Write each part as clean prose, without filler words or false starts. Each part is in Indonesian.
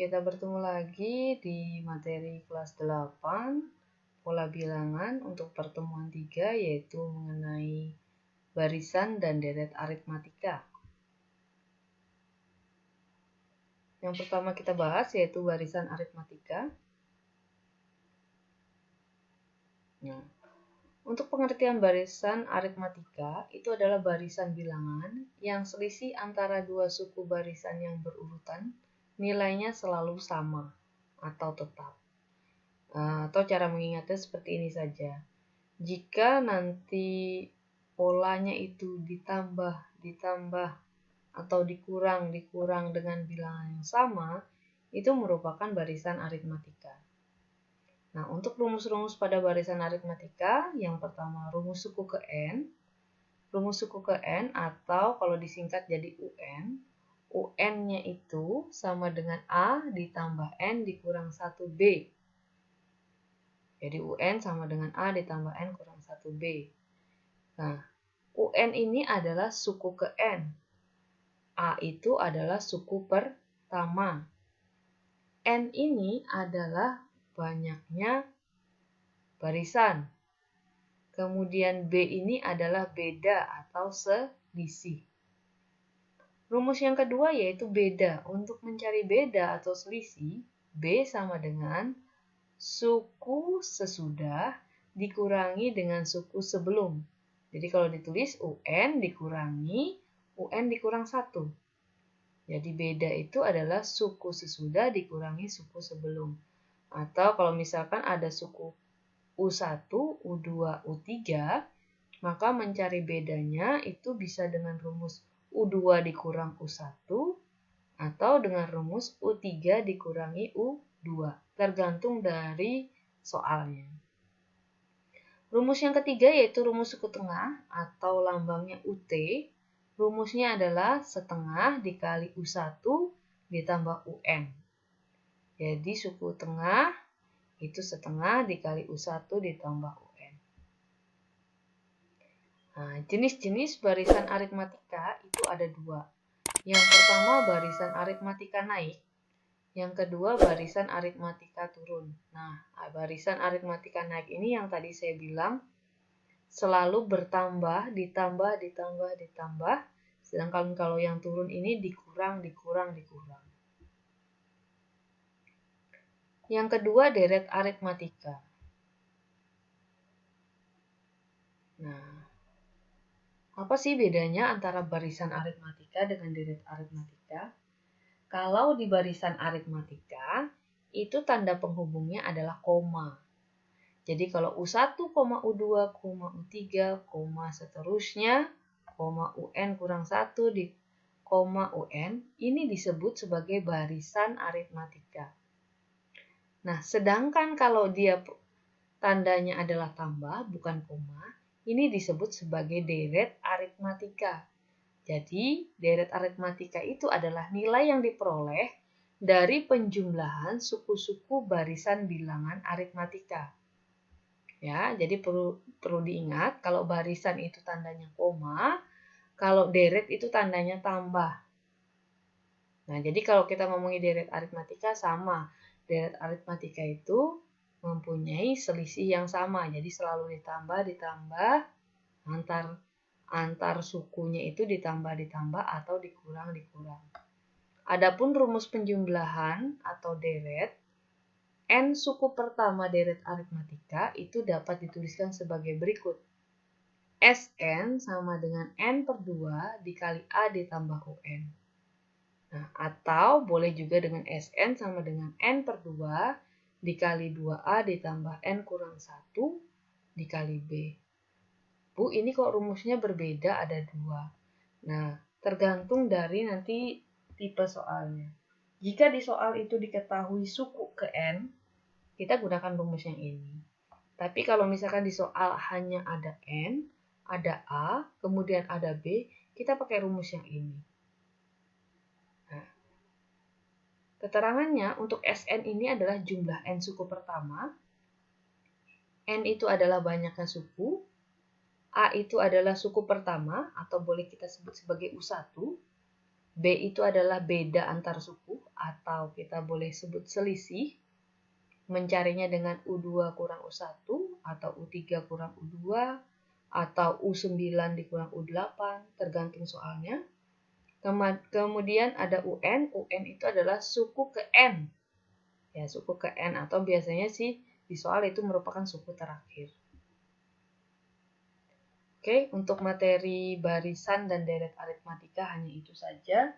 kita bertemu lagi di materi kelas 8, pola bilangan untuk pertemuan 3, yaitu mengenai barisan dan deret aritmatika. Yang pertama kita bahas yaitu barisan aritmatika. Nah, untuk pengertian barisan aritmatika, itu adalah barisan bilangan yang selisih antara dua suku barisan yang berurutan, nilainya selalu sama atau tetap. Atau cara mengingatnya seperti ini saja. Jika nanti polanya itu ditambah atau dikurang dengan bilangan yang sama, itu merupakan barisan aritmatika. Nah, untuk rumus-rumus pada barisan aritmatika, yang pertama rumus suku ke N. Rumus suku ke N atau kalau disingkat jadi UN. UN-nya itu sama dengan A ditambah N dikurang 1B. Jadi UN sama dengan A ditambah N kurang 1B. Nah, UN ini adalah suku ke N. A itu adalah suku pertama. N ini adalah banyaknya barisan. Kemudian B ini adalah beda atau selisih. Rumus yang kedua yaitu beda. Untuk mencari beda atau selisih, B sama dengan suku sesudah dikurangi dengan suku sebelum. Jadi kalau ditulis UN dikurangi UN dikurang 1. Jadi beda itu adalah suku sesudah dikurangi suku sebelum. Atau kalau misalkan ada suku U1, U2, U3, maka mencari bedanya itu bisa dengan rumus U2 dikurang U1 atau dengan rumus U3 dikurangi U2, tergantung dari soalnya. Rumus yang ketiga yaitu rumus suku tengah atau lambangnya UT. Rumusnya adalah setengah dikali U1 ditambah UN. Jadi suku tengah itu setengah dikali U1 ditambah UN. Nah, jenis-jenis barisan aritmatika itu ada dua. Yang pertama barisan aritmatika naik. Yang kedua barisan aritmatika turun. Nah, barisan aritmatika naik ini yang tadi saya bilang selalu bertambah, ditambah. Sedangkan kalau yang turun ini dikurang. Yang kedua deret aritmatika. Nah, apa sih bedanya antara barisan aritmatika dengan deret aritmatika? Kalau di barisan aritmatika, itu tanda penghubungnya adalah koma. Jadi kalau U1, U2, U3, seterusnya, UN kurang 1 di UN, ini disebut sebagai barisan aritmatika. Nah, sedangkan kalau dia tandanya adalah tambah, bukan koma, ini disebut sebagai deret aritmatika. Jadi, deret aritmatika itu adalah nilai yang diperoleh dari penjumlahan suku-suku barisan bilangan aritmatika. Ya, jadi perlu diingat kalau barisan itu tandanya koma, kalau deret itu tandanya tambah. Nah, jadi kalau kita ngomongin deret aritmatika sama. Deret aritmatika itu mempunyai selisih yang sama. Jadi selalu ditambah antar sukunya itu ditambah atau dikurang. Adapun rumus penjumlahan atau deret N suku pertama deret aritmatika itu dapat dituliskan sebagai berikut. Sn sama dengan N per 2 dikali A ditambah UN. Nah, atau boleh juga dengan Sn sama dengan N per 2 dikali 2A ditambah N kurang 1 dikali B. Bu, ini kok rumusnya berbeda ada 2. Nah, tergantung dari nanti tipe soalnya. Jika di soal itu diketahui suku ke N, kita gunakan rumus yang ini. Tapi kalau misalkan di soal hanya ada N, ada A, kemudian ada B, kita pakai rumus yang ini. Nah, keterangannya untuk Sn ini adalah jumlah N suku pertama. N itu adalah banyaknya suku. A itu adalah suku pertama atau boleh kita sebut sebagai U1. B itu adalah beda antar suku atau kita boleh sebut selisih. Mencarinya dengan U2 kurang U1 atau U3 kurang U2 atau U9 dikurang U8 tergantung soalnya. Kemudian ada UN. UN itu adalah suku ke N. Ya, suku ke N atau biasanya sih di soal itu merupakan suku terakhir. Oke, untuk materi barisan dan deret aritmatika hanya itu saja.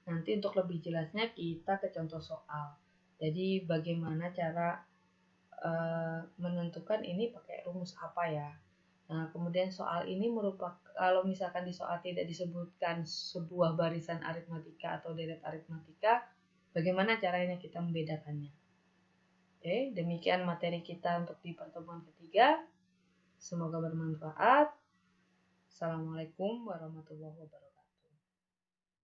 Nanti untuk lebih jelasnya kita ke contoh soal. Jadi bagaimana cara menentukan ini pakai rumus apa ya. Nah, kemudian soal ini merupakan, kalau misalkan di soal tidak disebutkan sebuah barisan aritmatika atau deret aritmatika, bagaimana caranya kita membedakannya. Oke, demikian materi kita untuk di pertemuan ketiga. Semoga bermanfaat. Assalamualaikum warahmatullahi wabarakatuh.